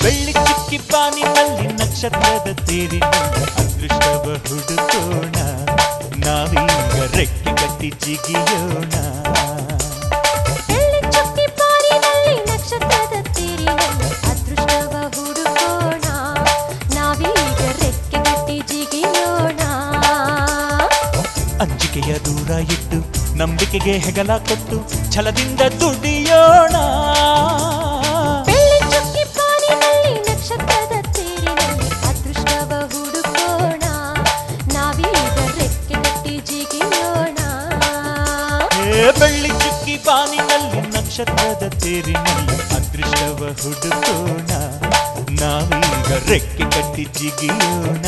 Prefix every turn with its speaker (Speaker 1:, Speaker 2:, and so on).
Speaker 1: ಬೆಳ್ಳಿ ಚುಕ್ಕಿ ಬಾನಿನಲ್ಲಿ ನಕ್ಷತ್ರದ ತೇರಿನಲ್ಲಿ ಅದೃಷ್ಟವ ಹುಡುಕೋಣ ನಾವೀಗ ರೆಕ್ಕೆ ಕಟ್ಟಿ ಜಿಗಿಯೋಣ
Speaker 2: ಬೆಳ್ಳಿ ಚುಕ್ಕಿ ಬಾನಿನಲ್ಲಿ ನಕ್ಷತ್ರದ ತೇರಿನಲ್ಲಿ ಅದೃಷ್ಟವ ಹುಡುಕೋಣ ನಾವೀಗ ರೆಕ್ಕೆ ಕಟ್ಟಿ ಜಿಗಿಯೋಣ
Speaker 1: ಅಂಜಿಕೆಯ ದೂರ ಇಟ್ಟು ನಂಬಿಕೆಗೆ ಹೆಗಲ ಕೊಟ್ಟು ಛಲದಿಂದ ದುಡಿಯೋಣ
Speaker 2: ಬೆಳ್ಳಿ ಚುಕ್ಕಿ ಬಾನಿನಲ್ಲಿ ನಕ್ಷತ್ರದ ತೇರಿನಲ್ಲಿ ಅದೃಷ್ಟವ ಹುಡುಕೋಣ ನಾವೀಗ ರೆಕ್ಕೆ ಕಟ್ಟಿ ಜಿಗಿಯೋಣ
Speaker 1: ಬೆಳ್ಳಿ ಚುಕ್ಕಿ ಬಾನಿನಲ್ಲಿ ನಕ್ಷತ್ರದ ತೇರಿನಲ್ಲಿ ಅದೃಷ್ಟವ ಹುಡುಕೋಣ ನಾವೀಗ ರೆಕ್ಕೆ ಕಟ್ಟಿ ಜಿಗಿಯೋಣ